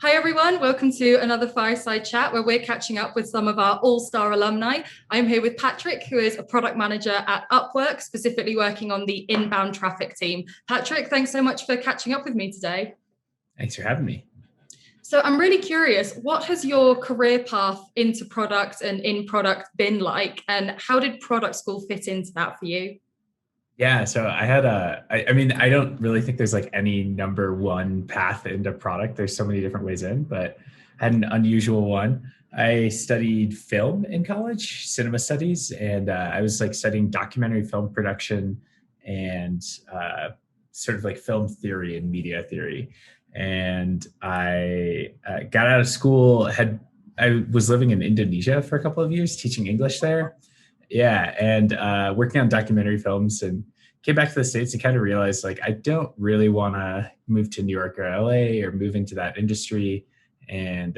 Hi everyone, welcome to another Fireside chat where we're catching up with some of our all-star alumni. I'm here with Patrick, who is a product manager at Upwork, specifically working on the inbound traffic team. Patrick, thanks so much for catching up with me today. Thanks for having me. So I'm really curious, what has your career path into product and in product been like, and how did product school fit into that for you? Yeah, so I don't really think there's like any number one path into product. There's so many different ways in, but I had an unusual one. I studied film in college, cinema studies, and I was like studying documentary film production and sort of like film theory and media theory. And I got out of school, I was living in Indonesia for a couple of years, teaching English there. Yeah, and working on documentary films, and came back to the States and kind of realized like I don't really want to move to New York or LA or move into that industry, and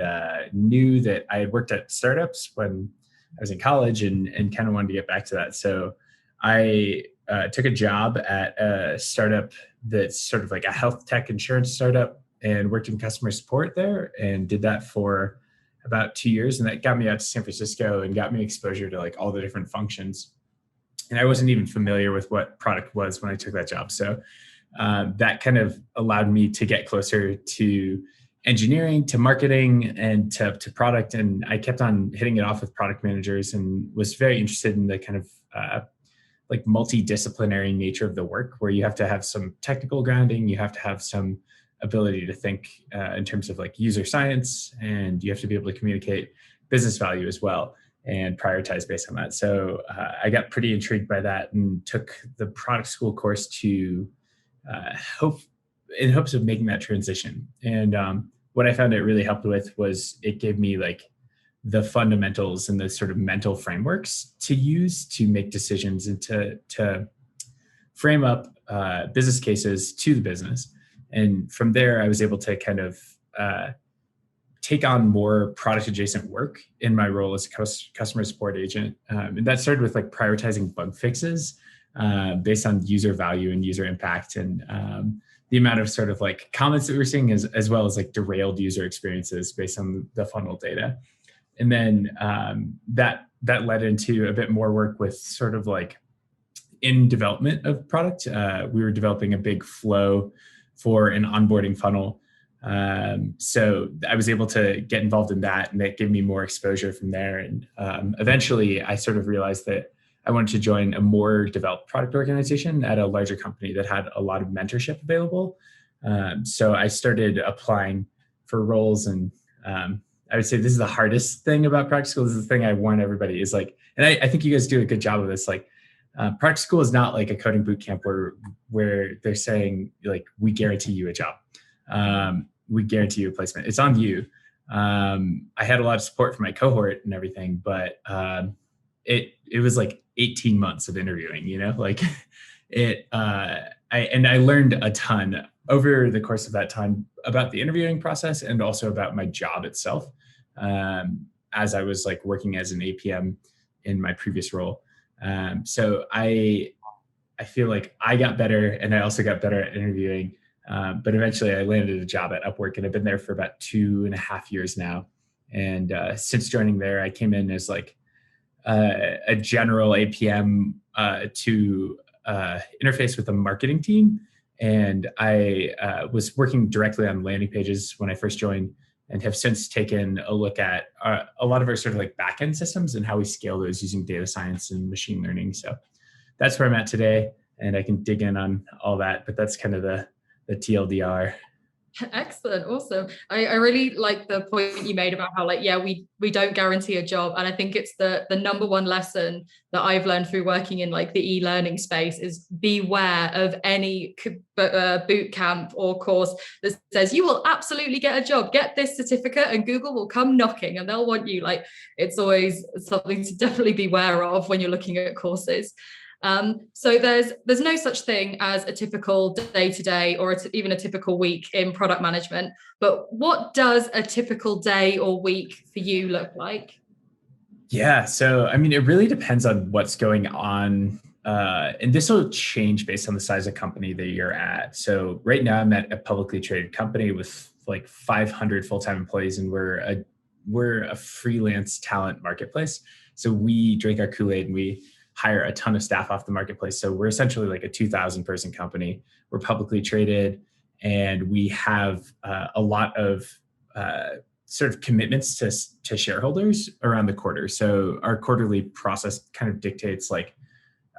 knew that I had worked at startups when I was in college, and kind of wanted to get back to that. So I took a job at a startup that's sort of like a health tech insurance startup, and worked in customer support there, and did that for about 2 years. And that got me out to San Francisco and got me exposure to like all the different functions. And I wasn't even familiar with what product was when I took that job. So that kind of allowed me to get closer to engineering, to marketing, and to product. And I kept on hitting it off with product managers, and was very interested in the kind of like multidisciplinary nature of the work, where you have to have some technical grounding, you have to have some ability to think in terms of like user science, and you have to be able to communicate business value as well and prioritize based on that. So I got pretty intrigued by that and took the product school course to hope in hopes of making that transition. And what I found it really helped with was it gave me like the fundamentals and the sort of mental frameworks to use to make decisions and to frame up business cases to the business. And from there, I was able to kind of take on more product adjacent work in my role as a customer support agent. And that started with like prioritizing bug fixes based on user value and user impact, and the amount of sort of like comments that we were seeing, as well as like derailed user experiences based on the funnel data. And then that led into a bit more work with sort of like in development of product. We were developing a big flow for an onboarding funnel. So I was able to get involved in that, and that gave me more exposure from there. And eventually I sort of realized that I wanted to join a more developed product organization at a larger company that had a lot of mentorship available. So I started applying for roles, and I would say this is the hardest thing about product school. This is the thing I warn everybody is like, and I think you guys do a good job of this. Like, product school is not like a coding boot camp where they're saying like, we guarantee you a job. We guarantee you a placement. It's on you. I had a lot of support from my cohort and everything, but it was like 18 months of interviewing, like I learned a ton over the course of that time about the interviewing process, and also about my job itself, as I was like working as an APM in my previous role. So I feel like I got better, and I also got better at interviewing. But eventually I landed a job at Upwork, and I've been there for about 2.5 years now. And since joining there, I came in as like a general APM to interface with the marketing team. And I was working directly on landing pages when I first joined, and have since taken a look at a lot of our sort of like backend systems and how we scale those using data science and machine learning. So that's where I'm at today, and I can dig in on all that, but that's kind of the TLDR. Excellent. Awesome. I really like the point you made about how like, yeah, we don't guarantee a job. And I think it's the number one lesson that I've learned through working in like the e-learning space is beware of any boot camp or course that says you will absolutely get a job, get this certificate and Google will come knocking and they'll want you. Like, it's always something to definitely beware of when you're looking at courses. So there's no such thing as a typical day-to-day or even a typical week in product management. But what does a typical day or week for you look like? Yeah, so I mean, it really depends on what's going on and this will change based on the size of company that you're at. So right now I'm at a publicly traded company with like 500 full-time employees, and we're a freelance talent marketplace. So we drink our Kool-Aid and we hire a ton of staff off the marketplace. So we're essentially like a 2,000 person company. We're publicly traded, and we have a lot of sort of commitments to shareholders around the quarter. So our quarterly process kind of dictates like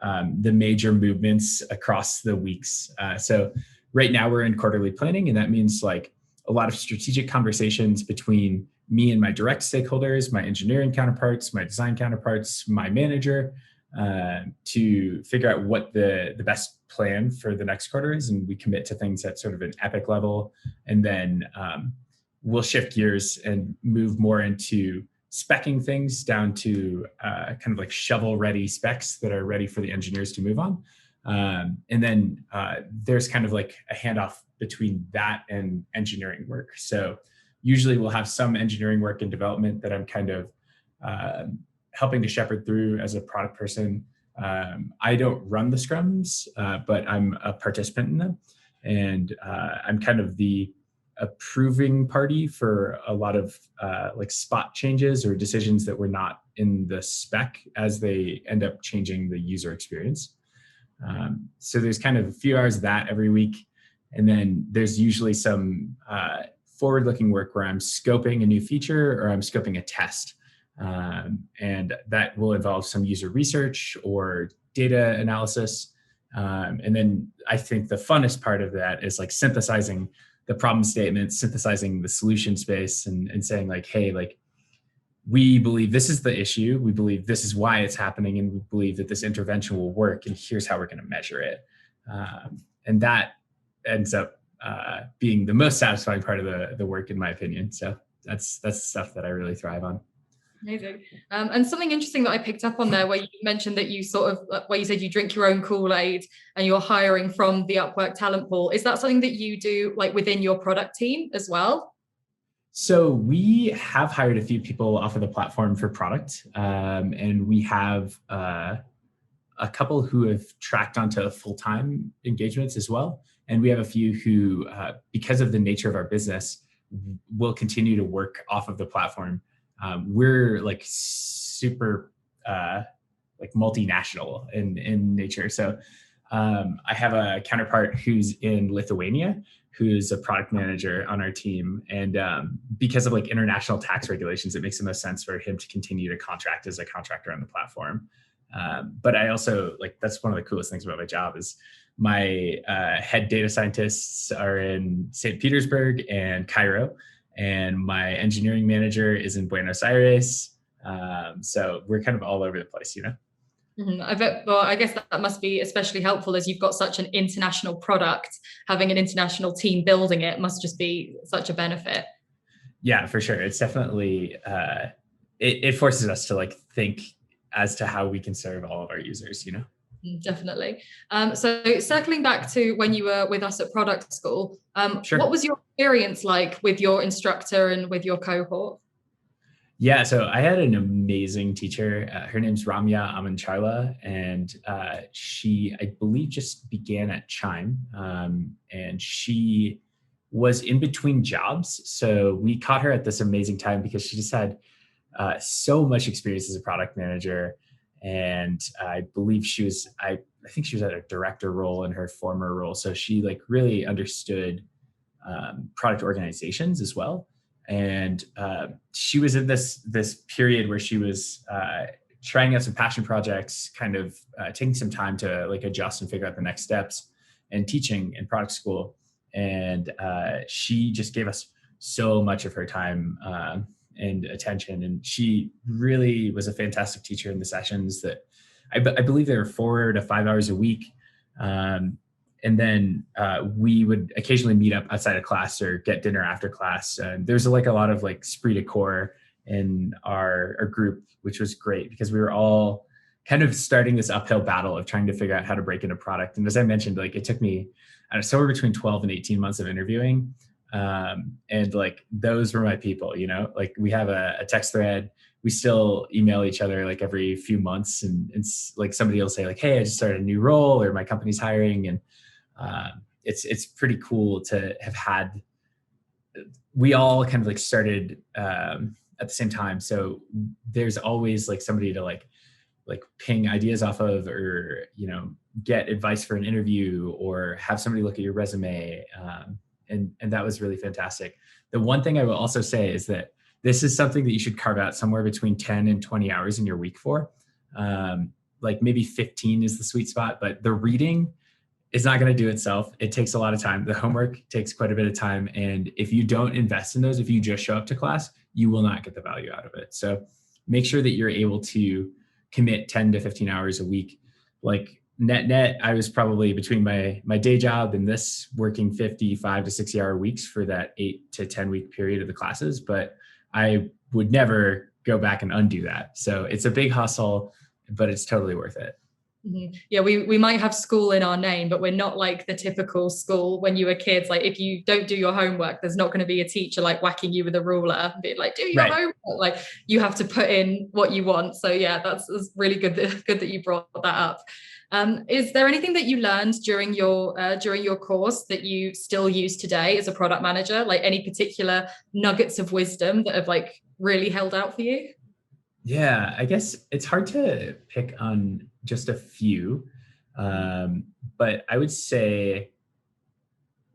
the major movements across the weeks. So right now we're in quarterly planning, and that means like a lot of strategic conversations between me and my direct stakeholders, my engineering counterparts, my design counterparts, my manager, to figure out what the best plan for the next quarter is. And we commit to things at sort of an epic level. And then we'll shift gears and move more into speccing things down to kind of like shovel ready specs that are ready for the engineers to move on. And then there's kind of like a handoff between that and engineering work. So usually we'll have some engineering work and development that I'm kind of helping to shepherd through as a product person. I don't run the scrums, but I'm a participant in them. And I'm kind of the approving party for a lot of like spot changes or decisions that were not in the spec as they end up changing the user experience. So there's kind of a few hours of that every week. And then there's usually some forward-looking work where I'm scoping a new feature or I'm scoping a test. And that will involve some user research or data analysis. And then I think the funnest part of that is like synthesizing the problem statement, synthesizing the solution space, and saying like, hey, like, we believe this is the issue, we believe this is why it's happening, and we believe that this intervention will work, and here's how we're going to measure it. And that ends up being the most satisfying part of the work, in my opinion. So that's stuff that I really thrive on. Amazing. And something interesting that I picked up on there, where you mentioned that you sort of, where you said you drink your own Kool-Aid and you're hiring from the Upwork talent pool. Is that something that you do like within your product team as well? So we have hired a few people off of the platform for product, and we have a couple who have tracked onto full-time engagements as well. And we have a few who, because of the nature of our business, will continue to work off of the platform. We're like super like multinational in nature. So I have a counterpart who's in Lithuania, who's a product manager on our team. And because of like international tax regulations, it makes the most sense for him to continue to contract as a contractor on the platform. But I also like, that's one of the coolest things about my job is my head data scientists are in St. Petersburg and Cairo, and my engineering manager is in Buenos Aires. So we're kind of all over the place, you know? Mm-hmm. I bet, well, I guess that must be especially helpful as you've got such an international product. Having an international team building it must just be such a benefit. Yeah, for sure. It's definitely, it forces us to like think as to how we can serve all of our users, you know? Definitely. So circling back to when you were with us at Product School, Sure. What was your experience like with your instructor and with your cohort? Yeah, so I had an amazing teacher. Her name's Ramya Amancharla, and she, I believe, just began at Chime, and she was in between jobs. So we caught her at this amazing time because she just had so much experience as a product manager. And I believe she was, I think she was at a director role in her former role. So she like really understood product organizations as well. And she was in this period where she was trying out some passion projects, kind of taking some time to like adjust and figure out the next steps, and teaching in product school. And she just gave us so much of her time and attention. And she really was a fantastic teacher in the sessions that I believe they were 4 to 5 hours a week. And then we would occasionally meet up outside of class or get dinner after class. And there's like a lot of like esprit de corps in our group, which was great because we were all kind of starting this uphill battle of trying to figure out how to break into product. And as I mentioned, like it took me somewhere between 12 and 18 months of interviewing. And like those were my people, you know, like we have a text thread we still email each other like every few months, and like somebody will say like, hey, I just started a new role, or my company's hiring. And it's pretty cool to have had, we all kind of like started at the same time. So there's always like somebody to like ping ideas off of, or, get advice for an interview, or have somebody look at your resume. And that was really fantastic. The one thing I will also say is that this is something that you should carve out somewhere between 10 and 20 hours in your week for. Like maybe 15 is the sweet spot, but the reading is not going to do itself. It takes a lot of time. The homework takes quite a bit of time. And if you don't invest in those, if you just show up to class, you will not get the value out of it. So make sure that you're able to commit 10 to 15 hours a week. Like net, I was probably between my day job and this working 55 to 60 hour weeks for that 8 to 10 week period of the classes, but I would never go back and undo that. So it's a big hustle, but it's totally worth it. Mm-hmm. Yeah, we might have school in our name, but we're not like the typical school when you were kids. Like if you don't do your homework, there's not going to be a teacher like whacking you with a ruler, be like, do your homework. Like you have to put in what you want. So yeah, that's really good that you brought that up. Is there anything that you learned during your course that you still use today as a product manager? Like any particular nuggets of wisdom that have like really held out for you? Yeah, I guess it's hard to pick on just a few, but I would say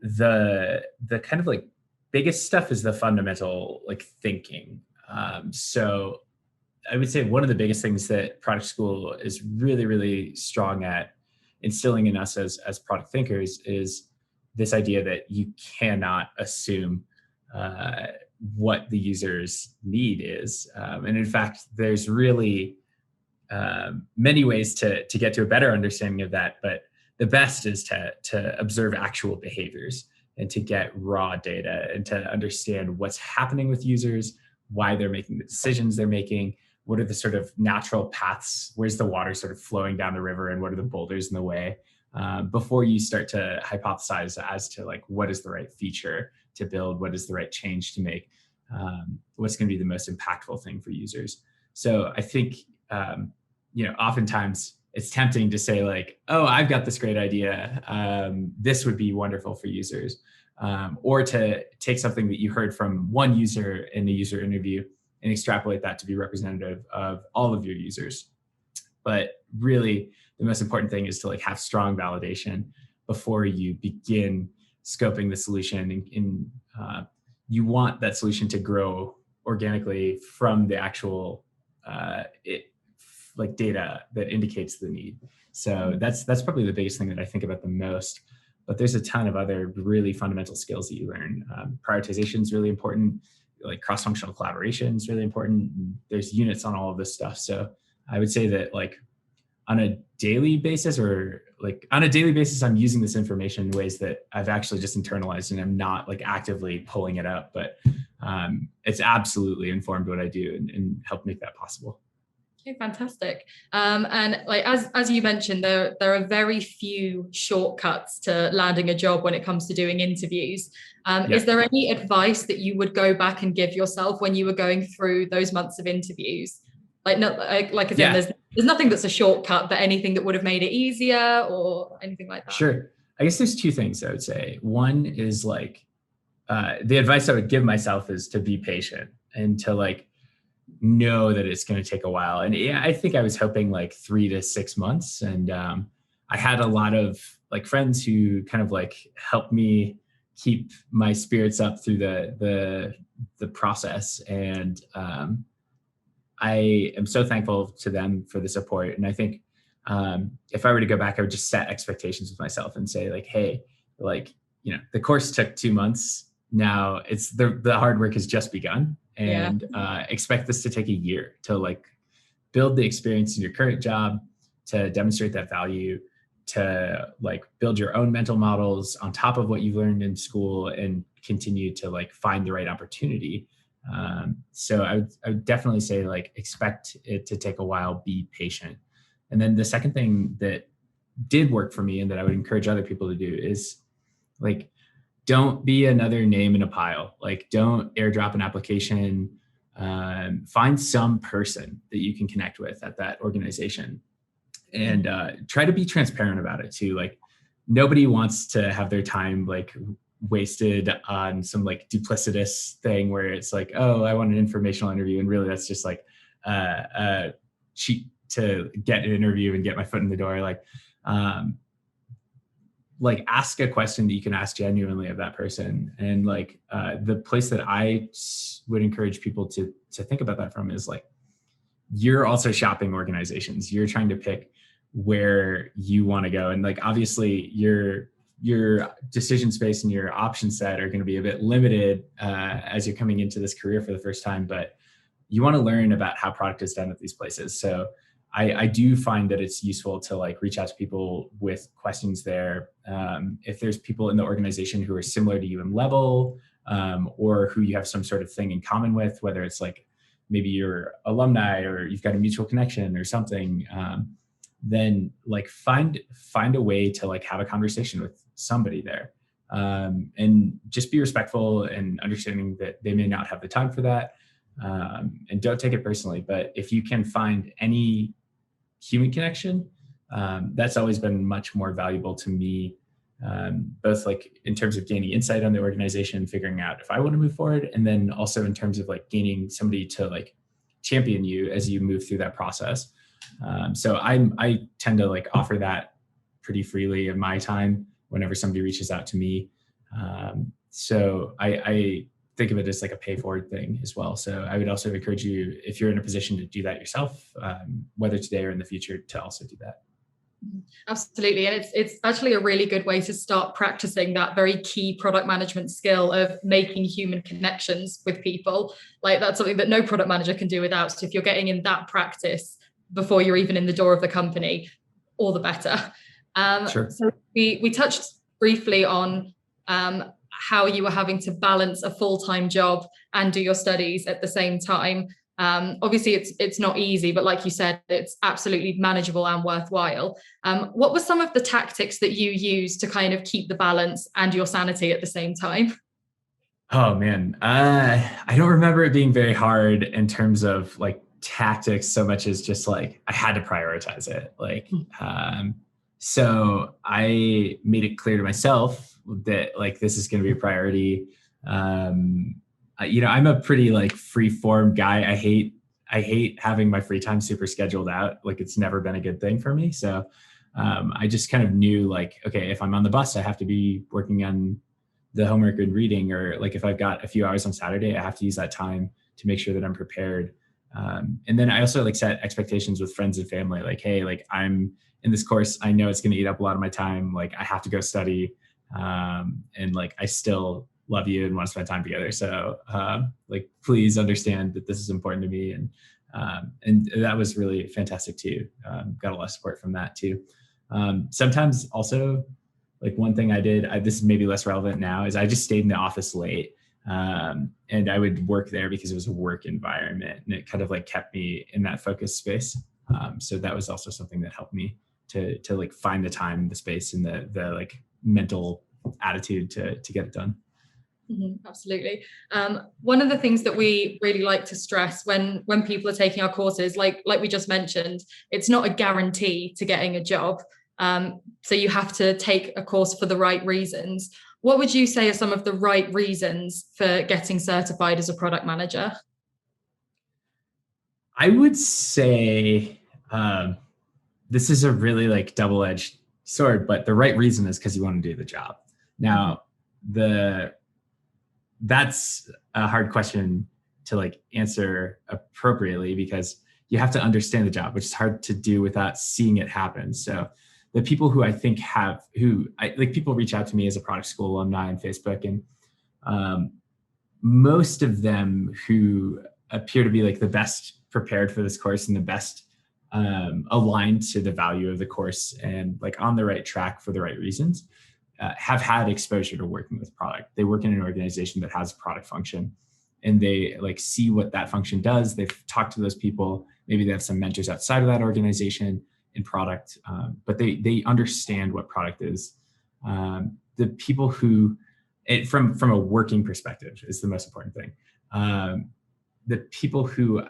the kind of like biggest stuff is the fundamental like thinking. So I would say one of the biggest things that Product School is really, really strong at instilling in us as product thinkers is this idea that you cannot assume what the user's need is. And in fact, there's really many ways to get to a better understanding of that. But the best is to observe actual behaviors and to get raw data and to understand what's happening with users, why they're making the decisions they're making, what are the sort of natural paths, where's the water sort of flowing down the river, and what are the boulders in the way, before you start to hypothesize as to like, what is the right feature to build, what is the right change to make, what's going to be the most impactful thing for users. So I think, oftentimes it's tempting to say like, oh, I've got this great idea. This would be wonderful for users. Or to take something that you heard from one user in a user interview and extrapolate that to be representative of all of your users. But really, the most important thing is to like have strong validation before you begin scoping the solution. And you want that solution to grow organically from the actual data that indicates the need. So that's probably the biggest thing that I think about the most. But there's a ton of other really fundamental skills that you learn. Prioritization is really important. Like cross-functional collaboration is really important. There's units on all of this stuff. So I would say that like on a daily basis, I'm using this information in ways that I've actually just internalized, and I'm not like actively pulling it up, but it's absolutely informed what I do and helped make that possible. Okay, fantastic. And like as you mentioned, there are very few shortcuts to landing a job when it comes to doing interviews. Is there any advice that you would go back and give yourself when you were going through those months of interviews? There's nothing that's a shortcut, but anything that would have made it easier or anything like that. Sure. I guess there's two things I would say. One is like the advice I would give myself is to be patient and to like know that it's going to take a while. And yeah, I think I was hoping like 3 to 6 months. And I had a lot of like friends who kind of like helped me keep my spirits up through the process. And I am so thankful to them for the support. And I think if I were to go back, I would just set expectations with myself and say like, hey, like, the course took 2 months. Now it's the hard work has just begun, and expect this to take a year to like build the experience in your current job, to demonstrate that value, to like build your own mental models on top of what you've learned in school, and continue to like find the right opportunity. So I would definitely say like expect it to take a while, be patient. And then the second thing that did work for me and that I would encourage other people to do is like, don't be another name in a pile. Like don't airdrop an application. find some person that you can connect with at that organization, and try to be transparent about it too. Like, nobody wants to have their time like wasted on some like duplicitous thing where it's like, oh, I want an informational interview, and really that's just like a cheat to get an interview and get my foot in the door. Like ask a question that you can ask genuinely of that person. And like the place that I would encourage people to think about that from is like, you're also shopping organizations. You're trying to pick where you want to go. And like, obviously your decision space and your option set are going to be a bit limited as you're coming into this career for the first time, but you want to learn about how product is done at these places. So I do find that it's useful to like reach out to people with questions there. If there's people in the organization who are similar to you in level, or who you have some sort of thing in common with, whether it's like maybe you're alumni or you've got a mutual connection or something, then like find a way to like have a conversation with somebody there. And just be respectful and understanding that they may not have the time for that. And don't take it personally. But if you can find any human connection, that's always been much more valuable to me, both like in terms of gaining insight on the organization, figuring out if I want to move forward, and then also in terms of like gaining somebody to like champion you as you move through that process. So I tend to like offer that pretty freely of my time whenever somebody reaches out to me. So I think of it as like a pay forward thing as well. So I would also encourage you, if you're in a position to do that yourself, whether today or in the future, to also do that. Absolutely. And it's actually a really good way to start practicing that very key product management skill of making human connections with people. Like, that's something that no product manager can do without. So if you're getting in that practice before you're even in the door of the company, all the better. Sure. So we touched briefly on how you were having to balance a full-time job and do your studies at the same time. Obviously it's not easy, but like you said, it's absolutely manageable and worthwhile. What were some of the tactics that you used to kind of keep the balance and your sanity at the same time? Oh man, I don't remember it being very hard in terms of like tactics so much as just like I had to prioritize it. Like, so I made it clear to myself that like this is going to be a priority. I'm a pretty like free form guy. I hate having my free time super scheduled out. Like, it's never been a good thing for me. So I just kind of knew like, okay, if I'm on the bus, I have to be working on the homework and reading, or like if I've got a few hours on Saturday, I have to use that time to make sure that I'm prepared. And then I also like set expectations with friends and family. Like, hey, like I'm in this course, I know it's going to eat up a lot of my time. Like, I have to go study. And like, I still love you and want to spend time together. So like, please understand that this is important to me. And that was really fantastic too. Got a lot of support from that too. Sometimes also, like one thing I did, this is maybe less relevant now, is I just stayed in the office late. And I would work there because it was a work environment, and it kind of like kept me in that focus space. So that was also something that helped me to like find the time, the space, and the like mental attitude to get it done. Mm-hmm, absolutely. One of the things that we really like to stress when people are taking our courses, like we just mentioned, it's not a guarantee to getting a job. So you have to take a course for the right reasons. What would you say are some of the right reasons for getting certified as a product manager? I would say this is a really like double-edged sword, but the right reason is because you want to do the job. Now, that's a hard question to like answer appropriately, because you have to understand the job, which is hard to do without seeing it happen. So the people who I think people reach out to me as a Product School alumni on Facebook, and most of them who appear to be like the best prepared for this course and the best aligned to the value of the course and like on the right track for the right reasons, have had exposure to working with product. They work in an organization that has a product function, and they like see what that function does. They've talked to those people. Maybe they have some mentors outside of that organization in product, but they understand what product is. The people who, from a working perspective, is the most important thing. the people who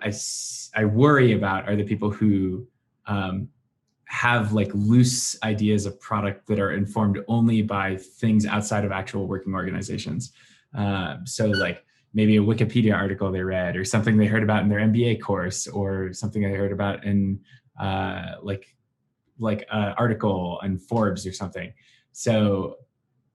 I worry about are the people who have like loose ideas of product that are informed only by things outside of actual working organizations. So like maybe a Wikipedia article they read, or something they heard about in their MBA course, or something they heard about in like an article on Forbes or something. So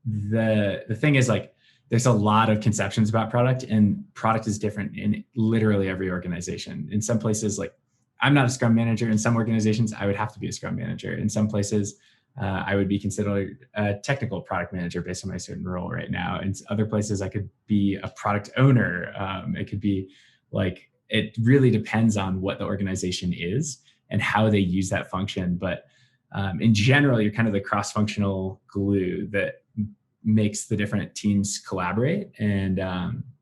the thing is, like, there's a lot of conceptions about product, and product is different in literally every organization. In some places, like, I'm not a Scrum manager. In some organizations, I would have to be a Scrum manager. In some places, I would be considered a technical product manager based on my certain role right now. In other places, I could be a product owner. It could be like, it really depends on what the organization is and how they use that function. But in general, you're kind of the cross-functional glue that makes the different teams collaborate. And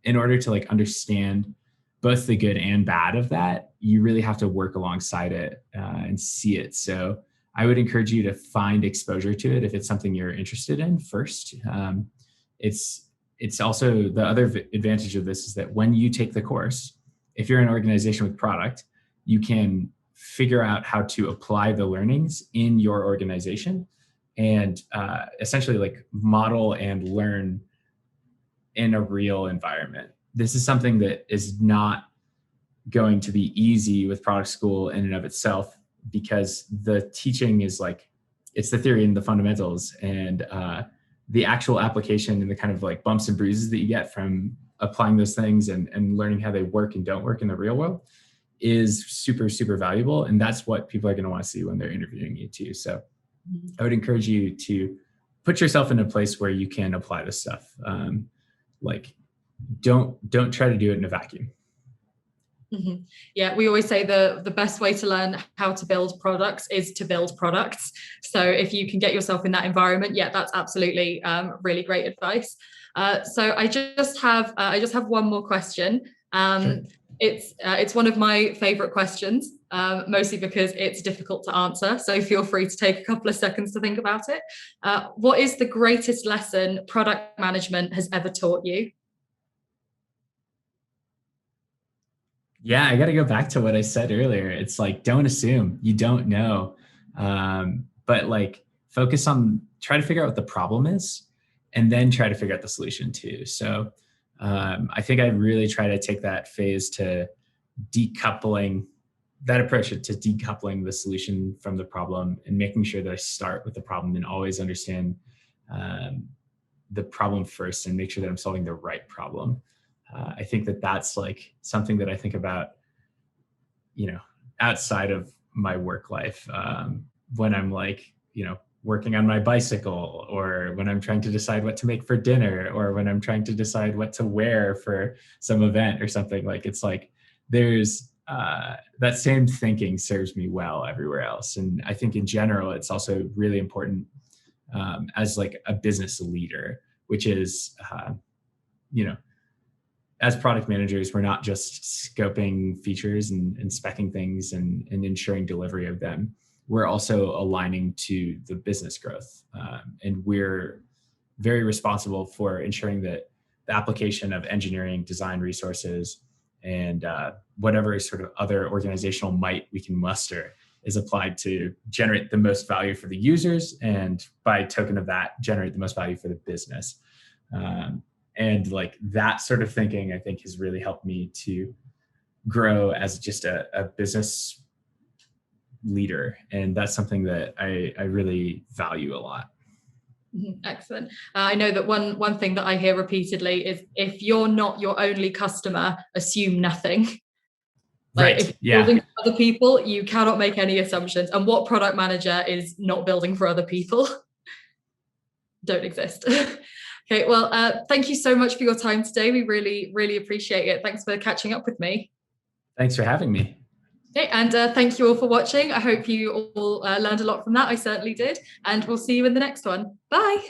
in order to like understand both the good and bad of that, you really have to work alongside it and see it. So I would encourage you to find exposure to it if it's something you're interested in first. It's also, the other advantage of this is that when you take the course, if you're an organization with product, you can figure out how to apply the learnings in your organization and essentially like model and learn in a real environment. This is something that is not going to be easy with product school in and of itself, because the teaching is like, it's the theory and the fundamentals, and the actual application and the kind of like bumps and bruises that you get from applying those things and learning how they work and don't work in the real world is super, super valuable. And that's what people are going to want to see when they're interviewing you too. So I would encourage you to put yourself in a place where you can apply this stuff. Like, don't try to do it in a vacuum. Mm-hmm. Yeah, we always say the best way to learn how to build products is to build products. So if you can get yourself in that environment, yeah, that's absolutely really great advice. So I just have one more question. Sure. It's one of my favorite questions, mostly because it's difficult to answer. So feel free to take a couple of seconds to think about it. What is the greatest lesson product management has ever taught you? Yeah, I got to go back to what I said earlier. It's like, don't assume, you don't know. But like, try to figure out what the problem is, and then try to figure out the solution too. So I think I really try to take that phase to decoupling the solution from the problem, and making sure that I start with the problem and always understand the problem first and make sure that I'm solving the right problem. I think that that's like something that I think about, outside of my work life, when I'm like, working on my bicycle, or when I'm trying to decide what to make for dinner, or when I'm trying to decide what to wear for some event or something. Like, it's like, there's that same thinking serves me well everywhere else. And I think in general, it's also really important as like a business leader, which is, as product managers, we're not just scoping features and speccing things and ensuring delivery of them. We're also aligning to the business growth. And we're very responsible for ensuring that the application of engineering, design resources, and whatever sort of other organizational might we can muster is applied to generate the most value for the users, and by token of that, generate the most value for the business. And like that sort of thinking, I think, has really helped me to grow as just a business leader. And that's something that I really value a lot. Excellent. I know that one thing that I hear repeatedly is, if you're not your only customer, assume nothing. Like, right. If you're building for other people, you cannot make any assumptions. And what product manager is not building for other people? Don't exist. Okay, well, thank you so much for your time today. We really, really appreciate it. Thanks for catching up with me. Thanks for having me. Okay, and thank you all for watching. I hope you all learned a lot from that. I certainly did. And we'll see you in the next one. Bye.